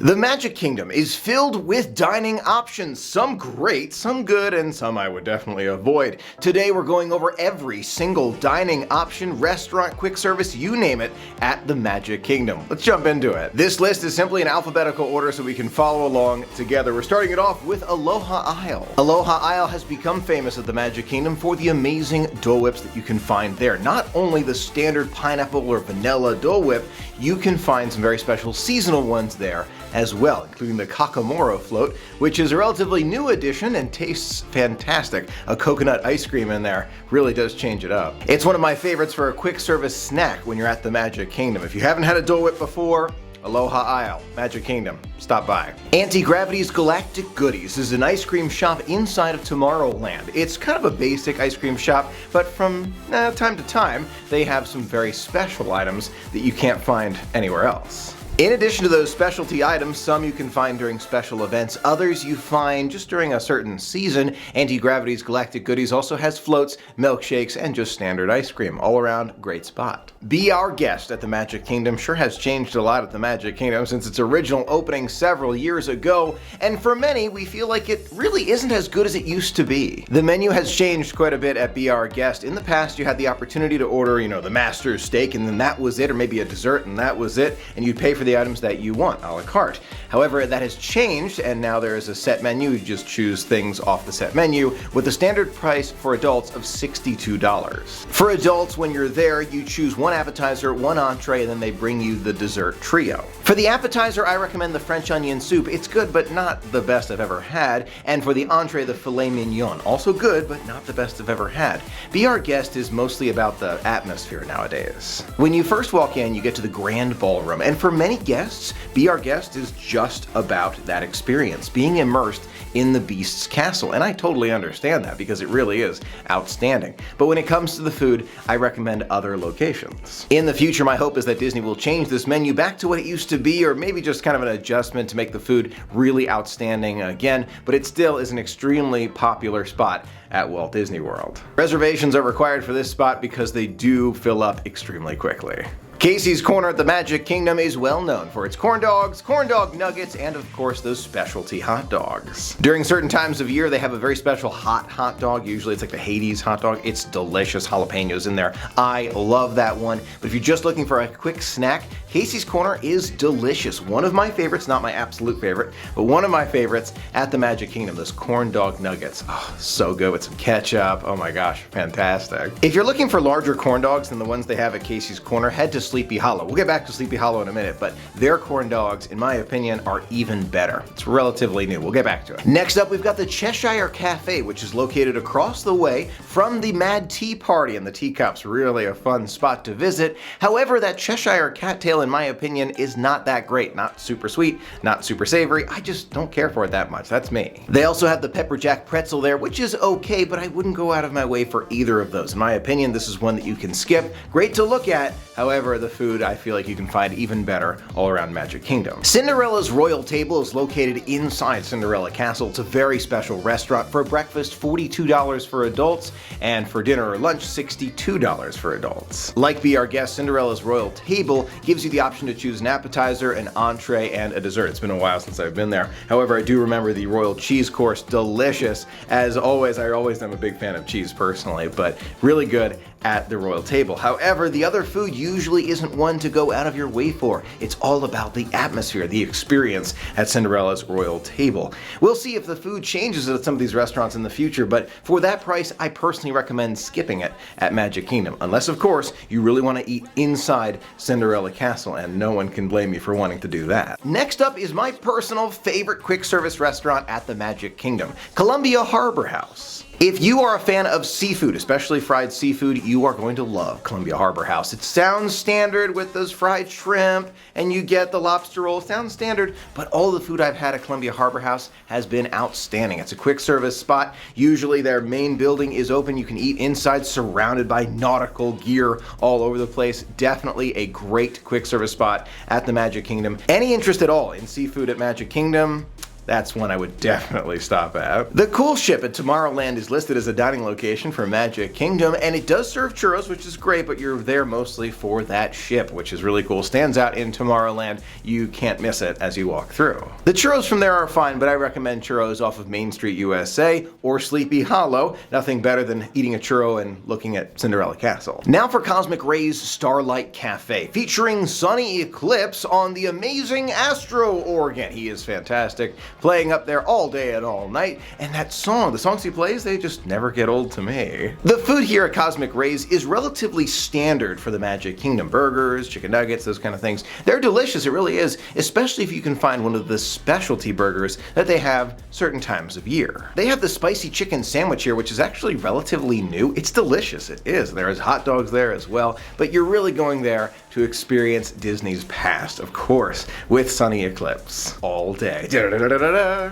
The Magic Kingdom is filled with dining options, some great, some good, and some I would definitely avoid. Today we're going over every single dining option, restaurant, quick service, you name it, at the Magic Kingdom. Let's jump into it. This list is simply in alphabetical order so we can follow along together. We're starting it off with Aloha Isle. Aloha Isle has become famous at the Magic Kingdom for the amazing Dole Whips that you can find there. Not only the standard pineapple or vanilla Dole Whip, you can find some very special seasonal ones there as well, including the Kakamoro float, which is a relatively new addition and tastes fantastic. A coconut ice cream in there really does change it up. It's one of my favorites for a quick service snack when you're at the Magic Kingdom. If you haven't had a Dole Whip before, Aloha Isle, Magic Kingdom, stop by. Anti-Gravity's Galactic Goodies is an ice cream shop inside of Tomorrowland. It's kind of a basic ice cream shop, but from time to time, they have some very special items that you can't find anywhere else. In addition to those specialty items, some you can find during special events, others you find just during a certain season. Anti-Gravity's Galactic Goodies also has floats, milkshakes, and just standard ice cream. All around, great spot. Be Our Guest at the Magic Kingdom sure has changed a lot at the Magic Kingdom since its original opening several years ago, and for many, we feel like it really isn't as good as it used to be. The menu has changed quite a bit at Be Our Guest. In the past, you had the opportunity to order, the master's steak, and then that was it, or maybe a dessert, and that was it, and you'd pay for the items that you want, a la carte. However, that has changed, and now there is a set menu. You just choose things off the set menu, with a standard price for adults of $62. For adults, when you're there, you choose one appetizer, one entree, and then they bring you the dessert trio. For the appetizer, I recommend the French onion soup. It's good, but not the best I've ever had. And for the entree, the filet mignon. Also good, but not the best I've ever had. Be Our Guest is mostly about the atmosphere nowadays. When you first walk in, you get to the Grand Ballroom, and for many guests, Be Our Guest is just about that experience, being immersed in the Beast's castle, and I totally understand that because it really is outstanding. But when it comes to the food, I recommend other locations. In the future, my hope is that Disney will change this menu back to what it used to be, or maybe just kind of an adjustment to make the food really outstanding again, but it still is an extremely popular spot at Walt Disney World. Reservations are required for this spot because they do fill up extremely quickly. Casey's Corner at the Magic Kingdom is well known for its corn dogs, corn dog nuggets, and of course those specialty hot dogs. During certain times of year, they have a very special hot dog. Usually it's like the Hades hot dog. It's delicious, jalapenos in there. I love that one. But if you're just looking for a quick snack, Casey's Corner is delicious. One of my favorites, not my absolute favorite, but one of my favorites at the Magic Kingdom, those corn dog nuggets. Oh, so good with some ketchup. Oh my gosh, fantastic. If you're looking for larger corn dogs than the ones they have at Casey's Corner, head to Sleepy Hollow. We'll get back to Sleepy Hollow in a minute, but their corn dogs, in my opinion, are even better. It's relatively new. We'll get back to it. Next up, we've got the Cheshire Cafe, which is located across the way from the Mad Tea Party and the teacups. Really a fun spot to visit. However, that Cheshire cattail, in my opinion, is not that great. Not super sweet, not super savory. I just don't care for it that much. That's me. They also have the Pepper Jack pretzel there, which is okay, but I wouldn't go out of my way for either of those. In my opinion, this is one that you can skip. Great to look at. However, the food I feel like you can find even better all around Magic Kingdom. Cinderella's Royal Table is located inside Cinderella Castle. It's a very special restaurant. For breakfast, $42 for adults, and for dinner or lunch, $62 for adults. Like Be Our Guest, Cinderella's Royal Table gives you the option to choose an appetizer, an entree, and a dessert. It's been a while since I've been there. However, I do remember the Royal Cheese Course, delicious. As always, I always am a big fan of cheese personally, but really good at the Royal Table. However, the other food usually isn't one to go out of your way for. It's all about the atmosphere, the experience at Cinderella's Royal Table. We'll see if the food changes at some of these restaurants in the future, but for that price, I personally recommend skipping it at Magic Kingdom. Unless, of course, you really want to eat inside Cinderella Castle, and no one can blame you for wanting to do that. Next up is my personal favorite quick service restaurant at the Magic Kingdom, Columbia Harbor House. If you are a fan of seafood, especially fried seafood, you are going to love Columbia Harbor House. It sounds standard with those fried shrimp, and you get the lobster roll. It sounds standard, but all the food I've had at Columbia Harbor House has been outstanding. It's a quick service spot. Usually their main building is open. You can eat inside, surrounded by nautical gear all over the place. Definitely a great quick service spot at the Magic Kingdom. Any interest at all in seafood at Magic Kingdom? that's one I would definitely stop at. The Cool Ship at Tomorrowland is listed as a dining location for Magic Kingdom, and it does serve churros, which is great, but you're there mostly for that ship, which is really cool. Stands out in Tomorrowland. You can't miss it as you walk through. The churros from there are fine, but I recommend churros off of Main Street USA or Sleepy Hollow. Nothing better than eating a churro and looking at Cinderella Castle. Now for Cosmic Ray's Starlight Cafe, featuring Sunny Eclipse on the amazing Astro organ. He is fantastic, playing up there all day and all night, and that song, the songs he plays, they just never get old to me. The food here at Cosmic Ray's is relatively standard for the Magic Kingdom. Burgers, chicken nuggets, those kind of things. They're delicious, it really is, especially if you can find one of the specialty burgers that they have certain times of year. They have the spicy chicken sandwich here, which is actually relatively new. It's delicious, it is. There's hot dogs there as well, but you're really going there to experience Disney's past, of course, with Sunny Eclipse all day.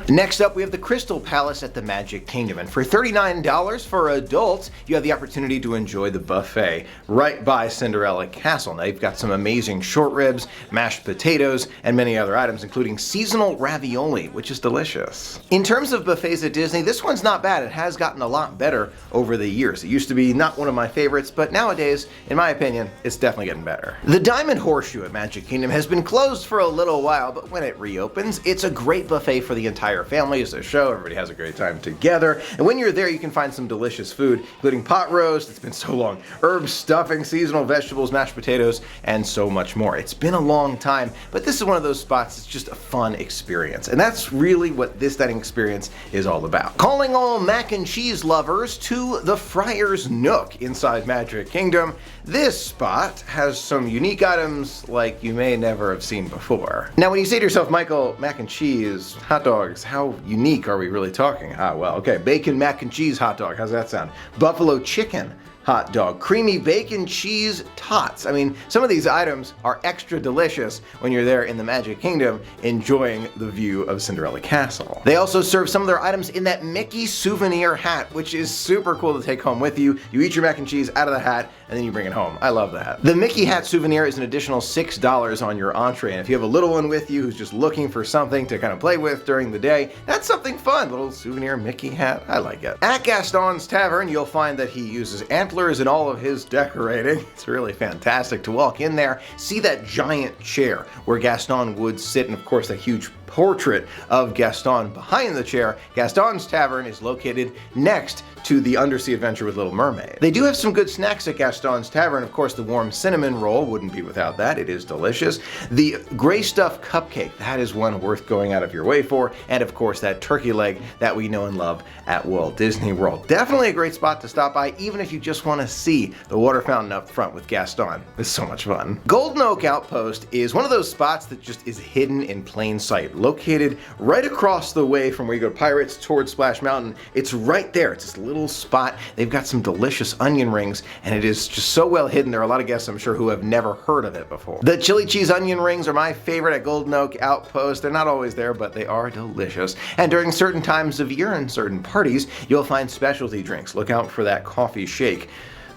Next up, we have the Crystal Palace at the Magic Kingdom, and for $39 for adults, you have the opportunity to enjoy the buffet right by Cinderella Castle. Now, you've got some amazing short ribs, mashed potatoes, and many other items, including seasonal ravioli, which is delicious. In terms of buffets at Disney, this one's not bad. It has gotten a lot better over the years. It used to be not one of my favorites, but nowadays, in my opinion, it's definitely getting better. The Diamond Horseshoe at Magic Kingdom has been closed for a little while, but when it reopens, it's a great buffet for the entire family. It's a show, everybody has a great time together, and when you're there, you can find some delicious food, including pot roast, it's been so long, herbs, stuffing, seasonal vegetables, mashed potatoes, and so much more. It's been a long time, but this is one of those spots that's just a fun experience, and that's really what this dining experience is all about. Calling all mac and cheese lovers to the Fryers Nook inside Magic Kingdom. This spot has some unique items like you may never have seen before. Now when you say to yourself, Michael, mac and cheese, hot dogs, how unique are we really talking? Ah, well, okay, bacon mac and cheese hot dog, how's that sound? Buffalo chicken hot dog, creamy bacon cheese tots. I mean, some of these items are extra delicious when you're there in the Magic Kingdom enjoying the view of Cinderella Castle. They also serve some of their items in that Mickey souvenir hat, which is super cool to take home with you. You eat your mac and cheese out of the hat and then you bring it home. I love that. The Mickey hat souvenir is an additional $6 on your entree, and if you have a little one with you who's just looking for something to kind of play with during the day, that's something fun. Little souvenir Mickey hat, I like it. At Gastons Tavern, you'll find that he uses antlers in all of his decorating. It's really fantastic to walk in there, see that giant chair where Gaston would sit, and of course that huge portrait of Gaston behind the chair. Gastons Tavern is located next to the Undersea Adventure with Little Mermaid. They do have some good snacks at Gastons Tavern. Of course, the warm cinnamon roll wouldn't be without that. It is delicious. The gray stuff cupcake, that is one worth going out of your way for. And of course, that turkey leg that we know and love at Walt Disney World. Definitely a great spot to stop by, even if you just want to see the water fountain up front with Gaston. It's so much fun. Golden Oak Outpost is one of those spots that just is hidden in plain sight. Located right across the way from where you go to Pirates towards Splash Mountain. It's right there. It's this little spot. They've got some delicious onion rings, and it is just so well hidden. There are a lot of guests, I'm sure, who have never heard of it before. The chili cheese onion rings are my favorite at Golden Oak Outpost. They're not always there, but they are delicious. And during certain times of year and certain parties, you'll find specialty drinks. Look out for that coffee shake.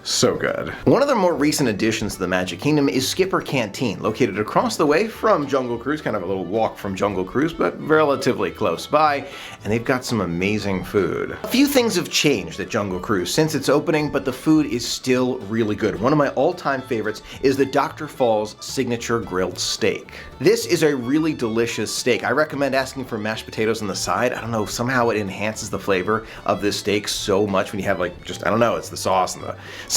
So good. One of the more recent additions to the Magic Kingdom is Skipper Canteen, located across the way from Jungle Cruise, kind of a little walk from Jungle Cruise, but relatively close by, and they've got some amazing food. A few things have changed at Jungle Cruise since its opening, but the food is still really good. One of my all-time favorites is the Dr. Falls signature grilled steak. This is a really delicious steak. I recommend asking for mashed potatoes on the side. I don't know, somehow it enhances the flavor of this steak so much when you have like, just, I don't know, it's the sauce and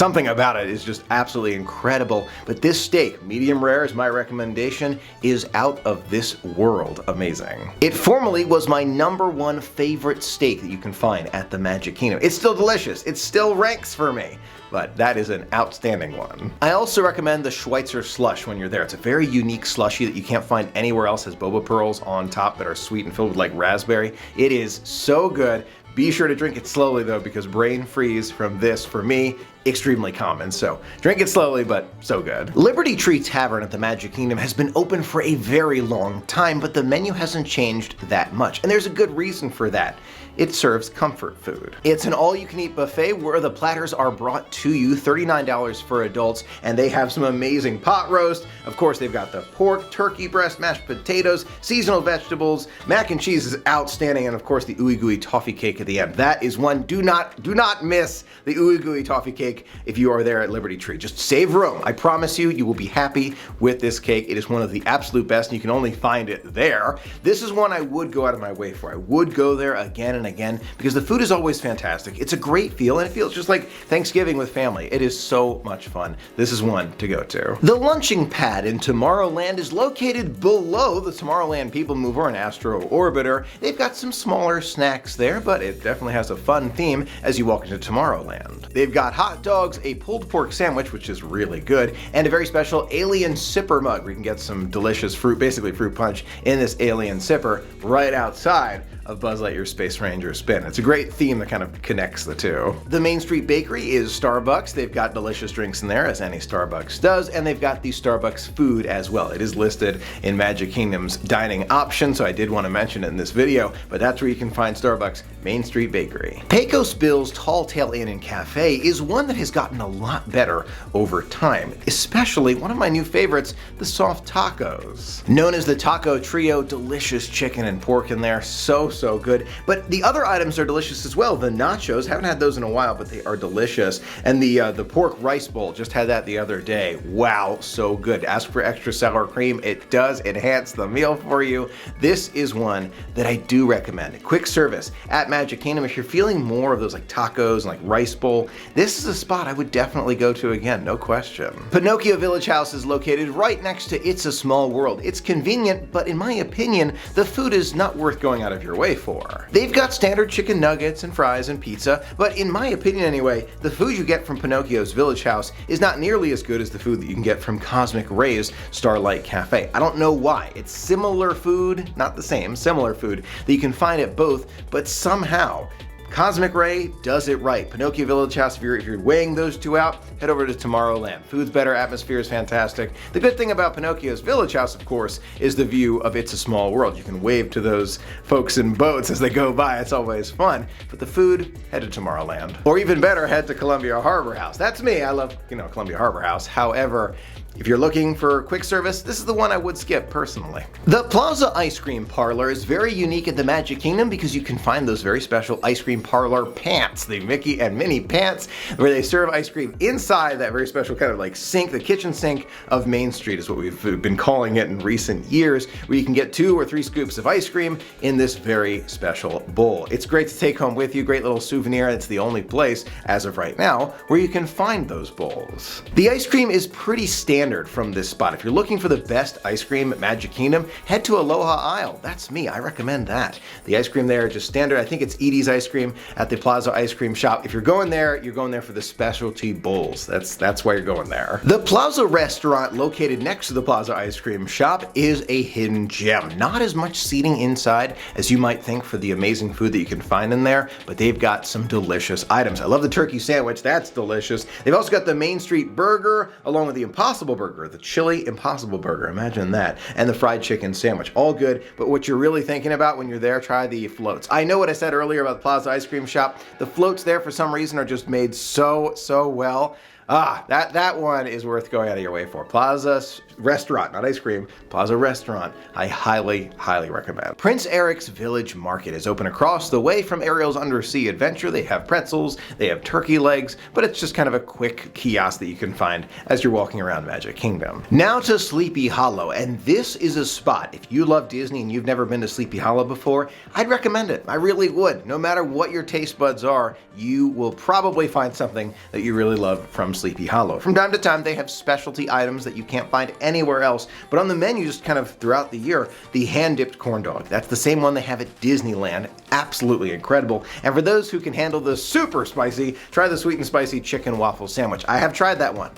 something about it is just absolutely incredible. But this steak, medium rare is my recommendation, is out of this world amazing. It formerly was my #1 favorite steak that you can find at the Magic Kingdom. It's still delicious. It still ranks for me, but that is an outstanding one. I also recommend the Schweitzer slush when you're there. It's a very unique slushie that you can't find anywhere else. It has boba pearls on top that are sweet and filled with like raspberry. It is so good. Be sure to drink it slowly though, because brain freeze from this, for me, extremely common, so drink it slowly, but so good. Liberty Tree Tavern at the Magic Kingdom has been open for a very long time, but the menu hasn't changed that much, and there's a good reason for that. It serves comfort food. It's an all-you-can-eat buffet where the platters are brought to you, $39 for adults, and they have some amazing pot roast. Of course, they've got the pork, turkey breast, mashed potatoes, seasonal vegetables, mac and cheese is outstanding, and of course the ooey gooey toffee cake at the end. That is one. Do not miss the ooey gooey toffee cake if you are there at Liberty Tree. Just save room. I promise you, you will be happy with this cake. It is one of the absolute best, and you can only find it there. This is one I would go out of my way for. I would go there again and again because the food is always fantastic. It's a great feel, and it feels just like Thanksgiving with family. It is so much fun. This is one to go to. The lunching pad in Tomorrowland is located below the Tomorrowland People Mover and Astro Orbiter. They've got some smaller snacks there, but it definitely has a fun theme as you walk into Tomorrowland. They've got hot dogs, a pulled pork sandwich, which is really good, and a very special alien sipper mug where you can get some delicious fruit, basically fruit punch, in this alien sipper right outside of Buzz Lightyear's Space Ranger Spin. It's a great theme that kind of connects the two. The Main Street Bakery is Starbucks. They've got delicious drinks in there, as any Starbucks does, and they've got the Starbucks food as well. It is listed in Magic Kingdom's dining option, so I did want to mention it in this video, but that's where you can find Starbucks Main Street Bakery. Pecos Bill's Tall Tale Inn and Cafe is one that has gotten a lot better over time, especially one of my new favorites, the soft tacos. Known as the Taco Trio, delicious chicken and pork in there, so good. But the other items are delicious as well. The nachos, haven't had those in a while, but they are delicious. And the pork rice bowl, just had that the other day. Wow, so good. Ask for extra sour cream. It does enhance the meal for you. This is one that I do recommend. Quick service at Magic Kingdom. If you're feeling more of those like tacos and like rice bowl, this is a spot I would definitely go to again, no question. Pinocchio Village House is located right next to It's a Small World. It's convenient, but in my opinion, the food is not worth going out of your way for. They've got standard chicken nuggets and fries and pizza, but in my opinion anyway, the food you get from Pinocchio's Village House is not nearly as good as the food that you can get from Cosmic Ray's Starlight Cafe. I don't know why. It's similar food, not the same, similar food that you can find at both, but somehow Cosmic Ray does it right. Pinocchio Village House, if you're weighing those two out, head over to Tomorrowland. Food's better, atmosphere is fantastic. The good thing about Pinocchio's Village House, of course, is the view of It's a Small World. You can wave to those folks in boats as they go by. It's always fun. But the food, head to Tomorrowland. Or even better, head to Columbia Harbor House. That's me. I love, Columbia Harbor House. However, if you're looking for quick service, this is the one I would skip personally. The Plaza Ice Cream Parlor is very unique at the Magic Kingdom because you can find those very special ice cream parlor pants, the Mickey and Minnie pants, where they serve ice cream inside that very special kind of like sink, the kitchen sink of Main Street is what we've been calling it in recent years, where you can get 2 or 3 scoops of ice cream in this very special bowl. It's great to take home with you, great little souvenir. It's the only place, as of right now, where you can find those bowls. The ice cream is pretty standard from this spot. If you're looking for the best ice cream at Magic Kingdom, head to Aloha Isle. That's me. I recommend that. The ice cream there is just standard. I think it's Edie's ice cream at the Plaza Ice Cream Shop. If you're going there, you're going there for the specialty bowls. That's why you're going there. The Plaza Restaurant, located next to the Plaza Ice Cream Shop, is a hidden gem. Not as much seating inside as you might think for the amazing food that you can find in there, but they've got some delicious items. I love the turkey sandwich. That's delicious. They've also got the Main Street Burger, along with the Impossible Burger, the chili Impossible Burger, imagine that, and the fried chicken sandwich. All good, but what you're really thinking about when you're there, try the floats. I know what I said earlier about the Plaza Ice Cream Shop. The floats there for some reason are just made so well. That one is worth going out of your way for. Plaza Restaurant, not ice cream, Plaza Restaurant, I highly recommend. Prince Eric's Village Market is open across the way from Ariel's Undersea Adventure. They have pretzels, they have turkey legs, but it's just kind of a quick kiosk that you can find as you're walking around Magic Kingdom. Now to Sleepy Hollow, and this is a spot, if you love Disney and you've never been to Sleepy Hollow before, I'd recommend it. I really would. No matter what your taste buds are, you will probably find something that you really love from Sleepy Hollow. From time to time, they have specialty items that you can't find anywhere else, but on the menu just kind of throughout the year, the hand-dipped corn dog. That's the same one they have at Disneyland. Absolutely incredible. And for those who can handle the super spicy, try the sweet and spicy chicken waffle sandwich. I have tried that one.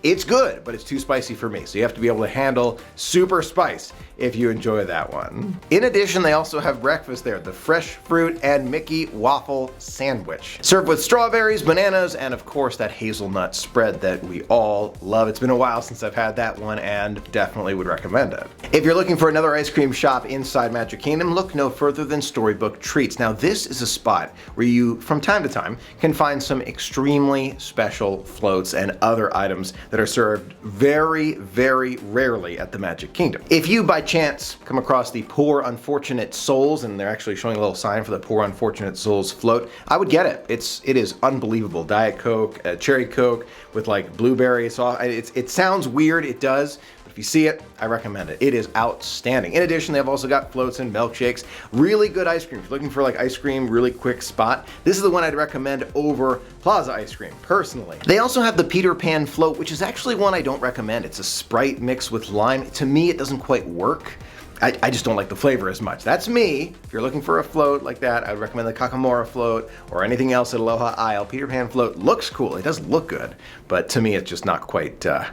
It's good, but it's too spicy for me, so you have to be able to handle super spice. if you enjoy that one. In addition, they also have breakfast there, the fresh fruit and Mickey waffle sandwich. Served with strawberries, bananas, and of course that hazelnut spread that we all love. It's been a while since I've had that one and definitely would recommend it. If you're looking for another ice cream shop inside Magic Kingdom, look no further than Storybook Treats. Now this is a spot where you, from time to time, can find some extremely special floats and other items that are served very, very rarely at the Magic Kingdom. If you by chance come across the Poor Unfortunate Souls, and they're actually showing a little sign for the Poor Unfortunate Souls float, I would get it. It is unbelievable. Diet Coke, cherry Coke with like blueberry sauce. It sounds weird, it does. If you see it, I recommend it. It is outstanding. In addition, they've also got floats and milkshakes. Really good ice cream. If you're looking for like ice cream, really quick spot, this is the one I'd recommend over Plaza ice cream, personally. They also have the Peter Pan float, which is actually one I don't recommend. It's a Sprite mixed with lime. To me, it doesn't quite work. I just don't like the flavor as much. That's me. If you're looking for a float like that, I would recommend the Kakamora float or anything else at Aloha Isle. Peter Pan float looks cool. It does look good, but to me, it's just not quite the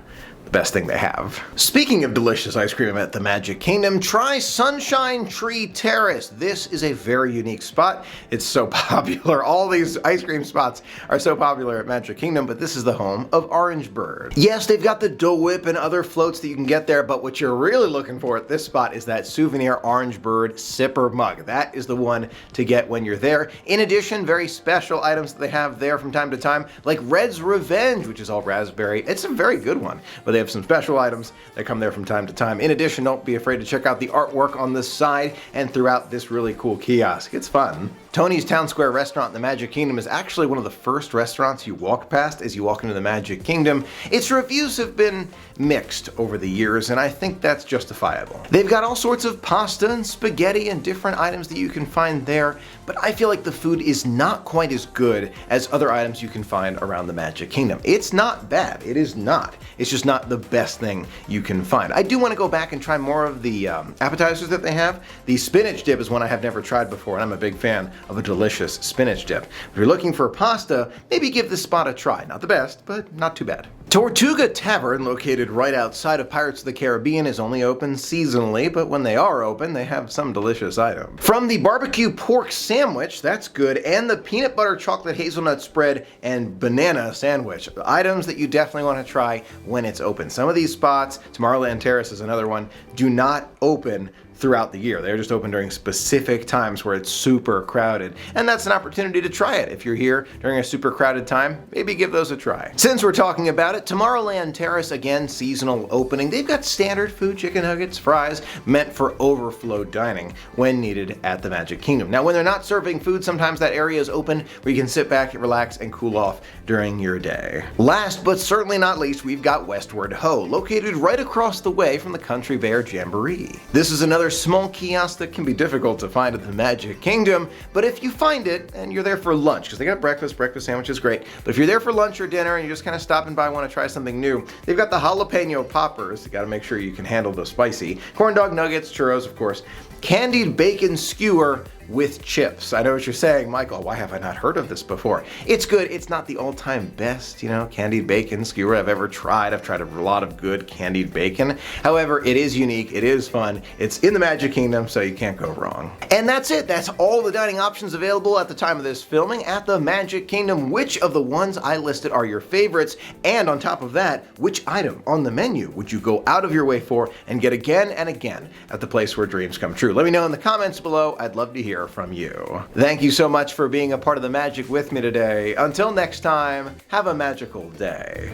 best thing they have. Speaking of delicious ice cream at the Magic Kingdom, try Sunshine Tree Terrace. This is a very unique spot. It's so popular. All these ice cream spots are so popular at Magic Kingdom, but this is the home of Orange Bird. Yes, they've got the Dole Whip and other floats that you can get there, but what you're really looking for at this spot is that souvenir Orange Bird sipper mug. That is the one to get when you're there. In addition, very special items that they have there from time to time, like Red's Revenge, which is all raspberry. It's a very good one, but they have some special items that come there from time to time. In addition, don't be afraid to check out the artwork on the side and throughout this really cool kiosk. It's fun. Tony's Town Square restaurant in the Magic Kingdom is actually one of the first restaurants you walk past as you walk into the Magic Kingdom. Its reviews have been mixed over the years, and I think that's justifiable. They've got all sorts of pasta and spaghetti and different items that you can find there, but I feel like the food is not quite as good as other items you can find around the Magic Kingdom. It's not bad, it is not. It's just not the best thing you can find. I do want to go back and try more of the appetizers that they have. The spinach dip is one I have never tried before, and I'm a big fan of a delicious spinach dip. If you're looking for pasta, maybe give this spot a try. Not the best, but not too bad. Tortuga Tavern, located right outside of Pirates of the Caribbean, is only open seasonally, but when they are open, they have some delicious items. From the barbecue pork sandwich, that's good, and the peanut butter chocolate hazelnut spread and banana sandwich, items that you definitely want to try when it's open. Some of these spots, Tomorrowland Terrace is another one, do not open throughout the year. They're just open during specific times where it's super crowded, and that's an opportunity to try it. If you're here during a super crowded time, maybe give those a try. Since we're talking about it, Tomorrowland Terrace, again, seasonal opening. They've got standard food, chicken nuggets, fries, meant for overflow dining when needed at the Magic Kingdom. Now, when they're not serving food, sometimes that area is open where you can sit back, relax, and cool off during your day. Last but certainly not least, we've got Westward Ho, located right across the way from the Country Bear Jamboree. This is another small kiosk that can be difficult to find at the Magic Kingdom, but if you find it and you're there for lunch, because they got breakfast sandwich is great, but if you're there for lunch or dinner and you're just kind of stopping by, want to try something new, they've got the jalapeno poppers. You got to make sure you can handle the spicy. Corn dog nuggets, churros, of course, candied bacon skewer with chips. I know what you're saying, Michael, why have I not heard of this before? It's good. It's not the all-time best, candied bacon skewer I've ever tried. I've tried a lot of good candied bacon. However, it is unique. It is fun. It's in the Magic Kingdom, so you can't go wrong. And that's it. That's all the dining options available at the time of this filming at the Magic Kingdom. Which of the ones I listed are your favorites? And on top of that, which item on the menu would you go out of your way for and get again and again at the place where dreams come true? Let me know in the comments below. I'd love to hear from you. Thank you so much for being a part of the magic with me today. Until next time, have a magical day.